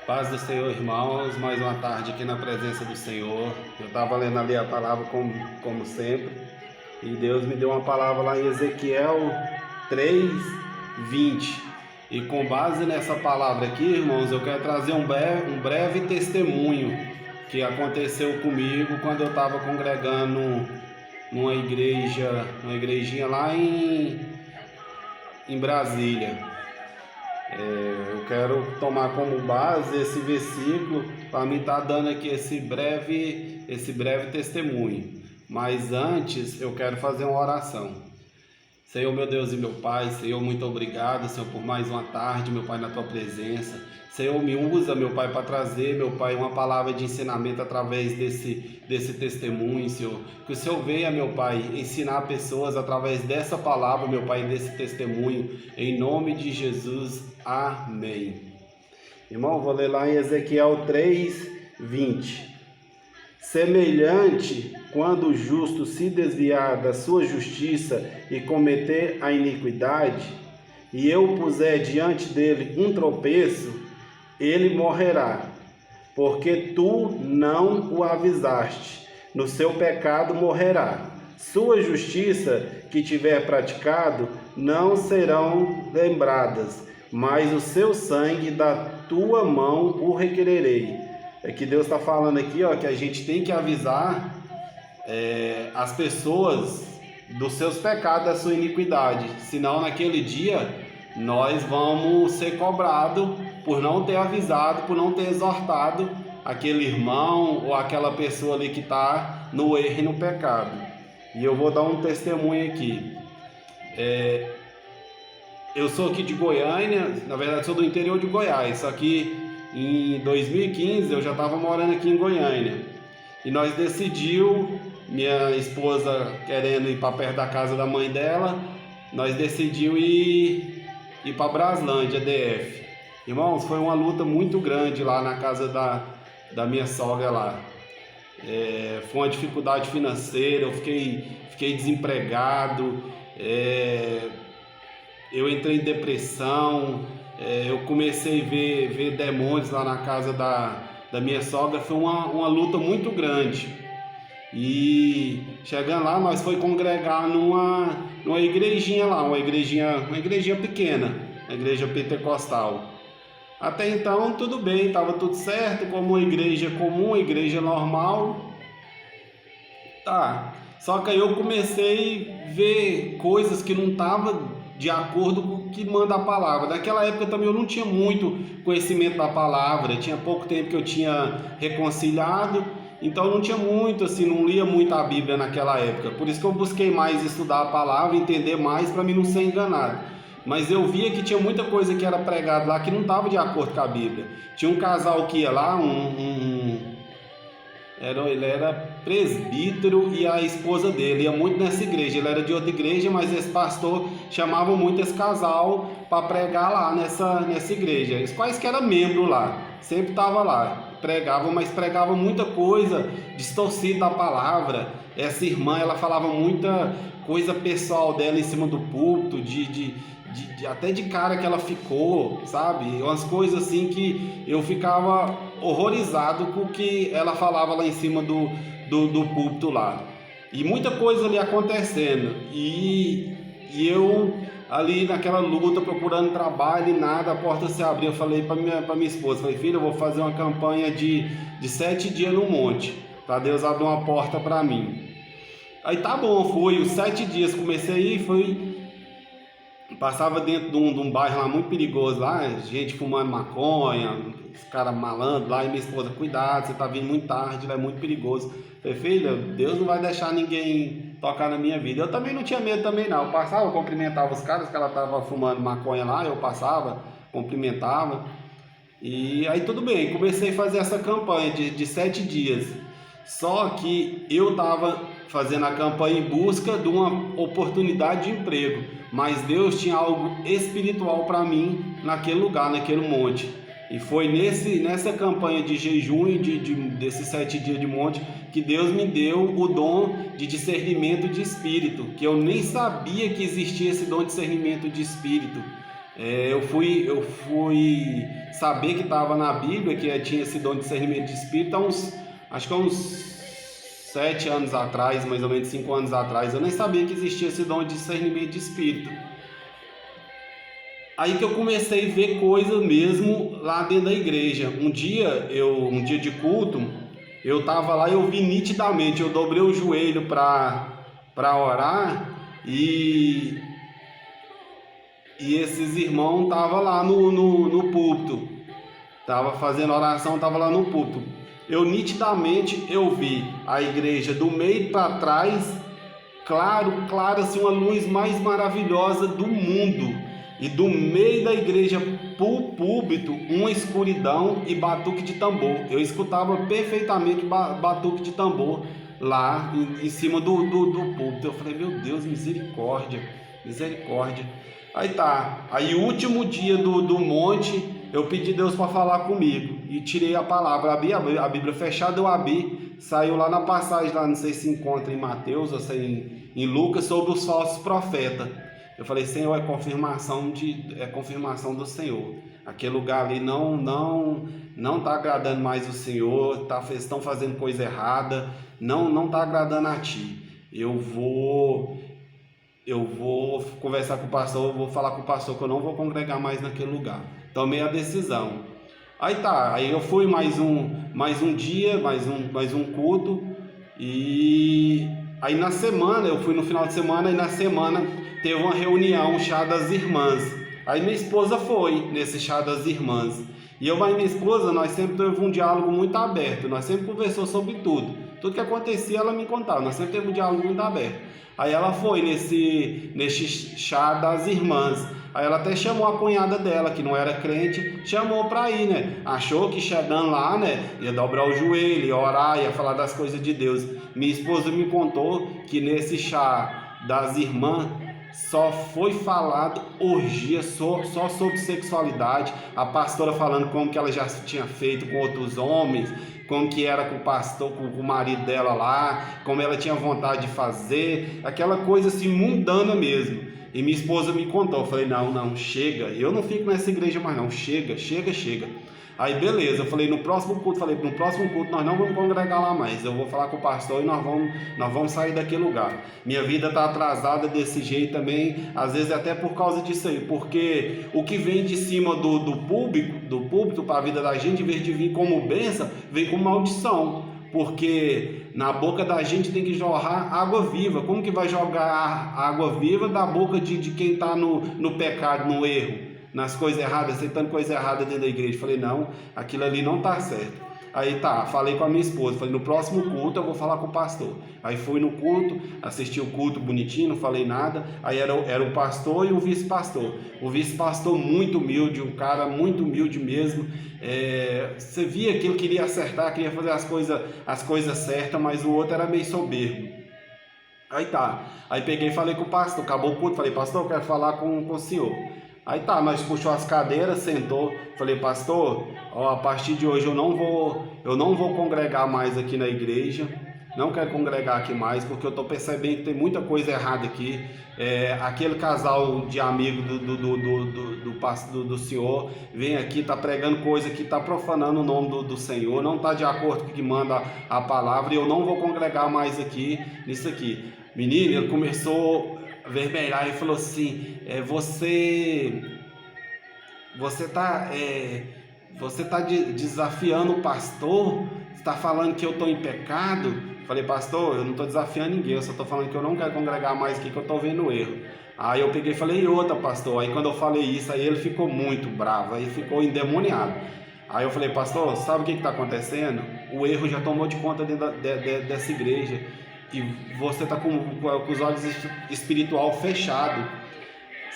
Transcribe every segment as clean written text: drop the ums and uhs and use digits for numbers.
Paz do Senhor, irmãos, mais uma tarde aqui na presença do Senhor. Eu estava lendo ali a palavra como sempre, e Deus me deu uma palavra lá em Ezequiel 3:20. E com base nessa palavra aqui, irmãos, eu quero trazer um breve testemunho que aconteceu comigo quando eu estava congregando numa igrejinha lá em Brasília. Eu quero tomar como base esse versículo para mim estar dando aqui esse breve testemunho. Mas antes eu quero fazer uma oração. Senhor, meu Deus e meu Pai, Senhor, muito obrigado, Senhor, por mais uma tarde, meu Pai, na Tua presença. Senhor, me usa, meu Pai, para trazer, meu Pai, uma palavra de ensinamento através desse testemunho, Senhor. Que o Senhor venha, meu Pai, ensinar pessoas através dessa palavra, meu Pai, desse testemunho, em nome de Jesus. Amém. Irmão, vou ler lá em Ezequiel 3:20. Semelhante, quando o justo se desviar da sua justiça e cometer a iniquidade, e eu puser diante dele um tropeço, ele morrerá, porque tu não o avisaste, no seu pecado morrerá. Sua justiça que tiver praticado não serão lembradas, mas o seu sangue da tua mão o requererei. É que Deus está falando aqui, ó, que a gente tem que avisar as pessoas dos seus pecados, da sua iniquidade. Senão, naquele dia, nós vamos ser cobrados por não ter avisado, por não ter exortado aquele irmão ou aquela pessoa ali que está no erro e no pecado. E eu vou dar um testemunho aqui. Eu sou aqui de Goiânia, na verdade sou do interior de Goiás, só que em 2015 eu já estava morando aqui em Goiânia. E nós decidimos, minha esposa querendo ir para perto da casa da mãe dela, nós decidimos ir para Braslândia, DF. Irmãos, foi uma luta muito grande lá na casa da minha sogra lá. Foi uma dificuldade financeira, eu fiquei desempregado, eu entrei em depressão, eu comecei a ver demônios lá na casa da minha sogra. Foi uma luta muito grande. E chegando lá, nós foi congregar numa igrejinha lá, uma igrejinha pequena, uma igreja pentecostal. Até então tudo bem, estava tudo certo, como uma igreja comum, uma igreja normal. Tá. Só que aí eu comecei a ver coisas que não estavam de acordo com o que manda a palavra. Naquela época também eu não tinha muito conhecimento da palavra, tinha pouco tempo que eu tinha reconciliado, então eu não tinha muito, assim, não lia muito a Bíblia naquela época. Por isso que eu busquei mais estudar a palavra, entender mais, para mim não ser enganado. Mas eu via que tinha muita coisa que era pregada lá que não estava de acordo com a Bíblia. Tinha um casal que ia lá, ele era presbítero e a esposa dele ia muito nessa igreja. Ele era de outra igreja, mas esse pastor chamava muito esse casal para pregar lá nessa igreja. Eles quase que eram membros lá, sempre estava lá, pregavam, mas pregavam muita coisa distorcida da palavra. Essa irmã, ela falava muita coisa pessoal dela em cima do púlpito, até de cara que ela ficou, sabe? Umas coisas assim que eu ficava horrorizado com o que ela falava lá em cima do púlpito lá. E muita coisa ali acontecendo. E eu ali naquela luta, procurando trabalho e nada, a porta se abriu. Eu falei para minha esposa, falei, filha, eu vou fazer uma campanha de 7 dias no monte, para Deus abrir uma porta para mim. Aí tá bom, fui os 7 dias, comecei a ir, passava dentro de um bairro lá muito perigoso lá, gente fumando maconha, os caras malandros lá, e minha esposa, cuidado, você tá vindo muito tarde, é muito perigoso. Falei, filha, Deus não vai deixar ninguém tocar na minha vida. Eu também não tinha medo também não, eu passava, eu cumprimentava os caras, que ela tava fumando maconha lá, eu passava, cumprimentava. E aí tudo bem, comecei a fazer essa campanha de 7 dias. Só que eu estava fazendo a campanha em busca de uma oportunidade de emprego, mas Deus tinha algo espiritual para mim naquele lugar, naquele monte. E foi nessa campanha de jejum e desses 7 dias de monte que Deus me deu o dom de discernimento de espírito, que eu nem sabia que existia esse dom de discernimento de espírito. Eu fui saber que estava na Bíblia, que tinha esse dom de discernimento de espírito, acho que há uns 7 anos atrás, mais ou menos 5 anos atrás. Eu nem sabia que existia esse dom de discernimento de espírito. Aí que eu comecei a ver coisas mesmo lá dentro da igreja. Um dia de culto, eu estava lá e eu vi nitidamente, eu dobrei o joelho para orar e esses irmãos estavam lá no púlpito, estava fazendo oração, estava lá no púlpito. Eu nitidamente eu vi a igreja do meio para trás, claro, assim, uma luz mais maravilhosa do mundo, e do meio da igreja para o púlpito uma escuridão e batuque de tambor. Eu escutava perfeitamente batuque de tambor lá em cima do púlpito. Eu falei, meu Deus, misericórdia. Aí tá, aí o último dia do monte, eu pedi a Deus para falar comigo e tirei a palavra, abri a Bíblia fechada, eu abri, saiu lá na passagem, lá não sei se encontra em Mateus ou se em Lucas, sobre os falsos profetas. Eu falei, Senhor, é confirmação do Senhor. Aquele lugar ali não está agradando mais o Senhor, estão fazendo coisa errada, não está agradando a Ti. Eu vou conversar com o pastor, eu vou falar com o pastor que eu não vou congregar mais naquele lugar. Tomei a decisão. Aí tá, aí eu fui mais um dia, mais um culto, e aí na semana, eu fui no final de semana, e na semana teve uma reunião, um chá das irmãs. Aí minha esposa foi nesse chá das irmãs. E eu e minha esposa, nós sempre tivemos um diálogo muito aberto, nós sempre conversamos sobre tudo. Tudo que acontecia, ela me contava, nós sempre tivemos um diálogo muito aberto. Aí ela foi nesse chá das irmãs. Aí ela até chamou a cunhada dela, que não era crente, chamou para ir, né? Achou que chegando lá, né, ia dobrar o joelho, ia orar, ia falar das coisas de Deus. Minha esposa me contou que nesse chá das irmãs só foi falado orgia, só sobre sexualidade. A pastora falando como que ela já tinha feito com outros homens, como que era com o pastor, com o marido dela lá, como ela tinha vontade de fazer, aquela coisa assim mundana mesmo. E minha esposa me contou, eu falei, não, chega, eu não fico nessa igreja mais não, chega. Aí beleza, eu falei, no próximo culto nós não vamos congregar lá mais, eu vou falar com o pastor e nós vamos sair daquele lugar. Minha vida está atrasada desse jeito também, às vezes até por causa disso aí, porque o que vem de cima do púlpito para a vida da gente, em vez de vir como bênção, vem como maldição, porque na boca da gente tem que jorrar água viva. Como que vai jogar água viva da boca de quem está no pecado, no erro, nas coisas erradas, aceitando coisa errada dentro da igreja? Falei, não, aquilo ali não está certo. Aí tá, falei com a minha esposa, falei, no próximo culto eu vou falar com o pastor. Aí fui no culto, assisti o culto bonitinho, não falei nada. Aí era o pastor e o vice-pastor. O vice-pastor muito humilde, um cara muito humilde mesmo. Você via que ele queria acertar, queria fazer as coisas certas, mas o outro era meio soberbo. Aí tá, aí peguei e falei com o pastor, acabou o culto, falei, pastor, eu quero falar com o senhor. Aí tá, nós puxou as cadeiras, sentou, falei, pastor, a partir de hoje eu não vou congregar mais aqui na igreja, não quero congregar aqui mais, porque eu estou percebendo que tem muita coisa errada aqui. Aquele casal de amigos do senhor vem aqui, está pregando coisa que está profanando o nome do Senhor, não está de acordo com o que manda a palavra, e eu não vou congregar mais aqui, nisso aqui. Menino, ele começou a vermelhar e falou assim, você está desafiando o pastor, está falando que eu estou em pecado. Falei, pastor, eu não estou desafiando ninguém, eu só estou falando que eu não quero congregar mais aqui, que eu estou vendo erro. Aí eu peguei e falei, outra, pastor. Aí quando eu falei isso, aí ele ficou muito bravo, aí ficou endemoniado. Aí eu falei, pastor, sabe o que está acontecendo? O erro já tomou de conta dessa igreja, e você está com os olhos espiritual fechados.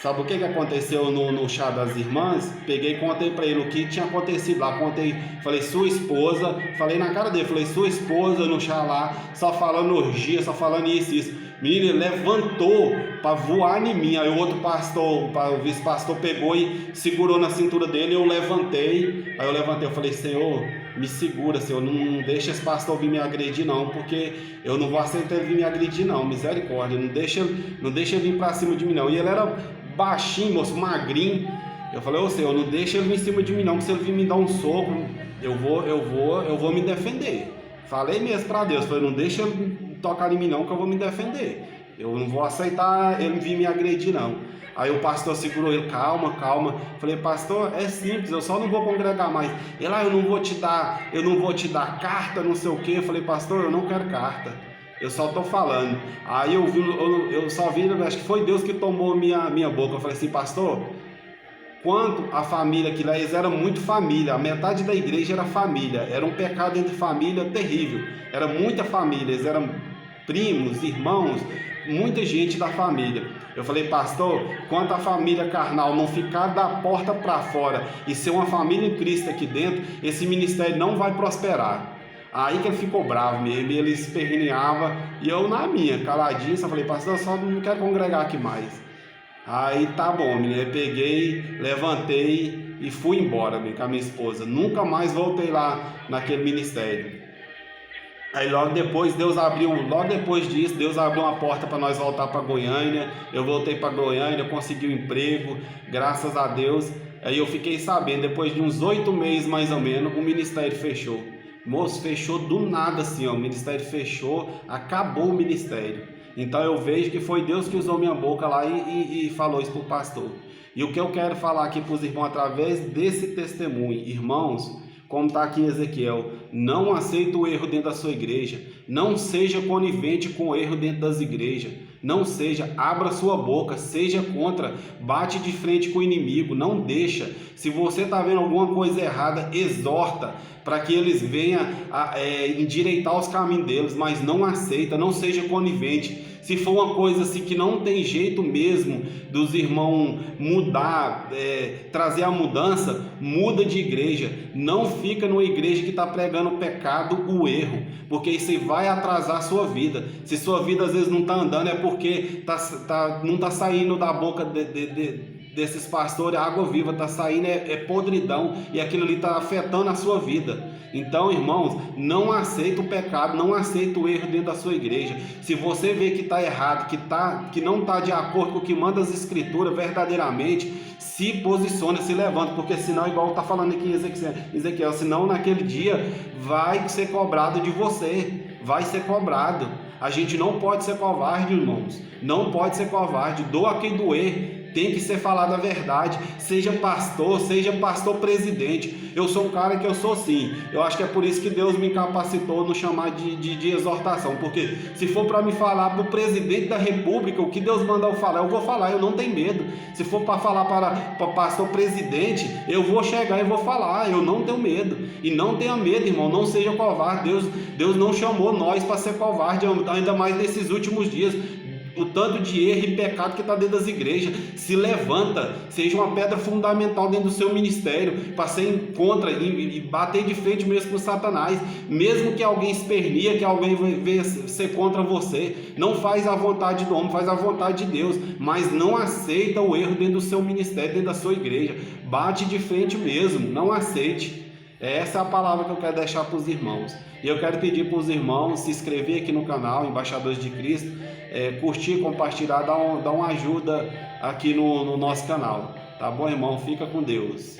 Sabe o que aconteceu no chá das irmãs? Peguei e contei para ele o que tinha acontecido lá. Contei, falei, sua esposa, falei na cara dele, falei, sua esposa no chá lá, só falando orgia, só falando isso. Menino, ele levantou para voar em mim. Aí o outro pastor, o vice-pastor, pegou e segurou na cintura dele. Eu levantei, eu falei, Senhor, me segura, Senhor, não deixa esse pastor vir me agredir não, porque eu não vou aceitar ele vir me agredir não, misericórdia, não deixa vir para cima de mim não. E ele era baixinho, moço, magrinho, Eu falei, ô Senhor, não deixa ele vir em cima de mim não, que se ele vir me dar um soco, eu vou me defender. Falei mesmo para Deus, falei, não deixa ele tocar em mim não, que eu vou me defender. Eu não vou aceitar ele vir me agredir não. Aí o pastor segurou ele, calma, calma. Falei, pastor, é simples, eu só não vou congregar mais. Ele, eu não vou te dar carta, não sei o quê. Eu falei, pastor, eu não quero carta. Eu só tô falando. Aí eu só vi, acho que foi Deus que tomou minha boca. Eu falei assim, pastor, quanto a família que lá, eles eram muito família, a metade da igreja era família, era um pecado entre família terrível, era muita família, eles eram primos, irmãos, muita gente da família. Eu falei, pastor, quanto a família carnal não ficar da porta para fora e ser uma família em Cristo aqui dentro, esse ministério não vai prosperar. Aí que ele ficou bravo mesmo, ele esperneava, e eu na minha, caladinho, só falei, pastor, eu só não quero congregar aqui mais. Aí tá bom, menina, eu peguei, levantei e fui embora com a minha esposa. Nunca mais voltei lá naquele ministério. Aí logo depois disso, Deus abriu uma porta para nós voltar para Goiânia. Eu voltei para Goiânia, consegui um emprego, graças a Deus. Aí eu fiquei sabendo, depois de uns 8 meses mais ou menos, o ministério fechou. Moço, fechou do nada assim, ó, o ministério fechou, acabou o ministério. Então eu vejo que foi Deus que usou minha boca lá e falou isso para o pastor. E o que eu quero falar aqui para os irmãos através desse testemunho, irmãos, como está aqui em Ezequiel, não aceite o erro dentro da sua igreja, não seja conivente com o erro dentro das igrejas, não seja, abra sua boca, seja contra, bate de frente com o inimigo, não deixa. Se você está vendo alguma coisa errada, exorta, para que eles venham endireitar os caminhos deles, mas não aceita, não seja conivente. Se for uma coisa assim que não tem jeito mesmo dos irmãos mudar, trazer a mudança, muda de igreja. Não fica numa igreja que está pregando o pecado, o erro, porque isso vai atrasar a sua vida. Se sua vida às vezes não está andando, é porque não está saindo da boca desses pastores, a água viva está saindo, é podridão, e aquilo ali está afetando a sua vida. Então, irmãos, não aceita o pecado, não aceita o erro dentro da sua igreja. Se você vê que está errado, que não está de acordo com o que manda as escrituras verdadeiramente, se posiciona, se levanta, porque senão, igual está falando aqui em Ezequiel, senão naquele dia vai ser cobrado de você, vai ser cobrado. A gente não pode ser covarde, irmãos, não pode ser covarde, doa quem doer. Tem que ser falado a verdade, seja pastor presidente. Eu sou um cara que eu sou sim. Eu acho que é por isso que Deus me capacitou no chamar de exortação, porque se for para me falar para o presidente da república, o que Deus mandar eu falar, eu vou falar, eu não tenho medo. Se for para falar para pastor presidente, eu vou chegar e vou falar, eu não tenho medo. E não tenha medo, irmão, não seja covarde. Deus não chamou nós para ser covarde, ainda mais nesses últimos dias. O tanto de erro e pecado que está dentro das igrejas, se levanta, seja uma pedra fundamental dentro do seu ministério, para ser contra e bater de frente mesmo com Satanás, mesmo que alguém espernia, que alguém venha ser contra você, não faz a vontade do homem, faz a vontade de Deus, mas não aceita o erro dentro do seu ministério, dentro da sua igreja, bate de frente mesmo, não aceite. Essa é a palavra que eu quero deixar para os irmãos. E eu quero pedir para os irmãos se inscrever aqui no canal Embaixadores de Cristo, curtir, compartilhar, dar uma ajuda aqui no nosso canal. Tá bom, irmão? Fica com Deus.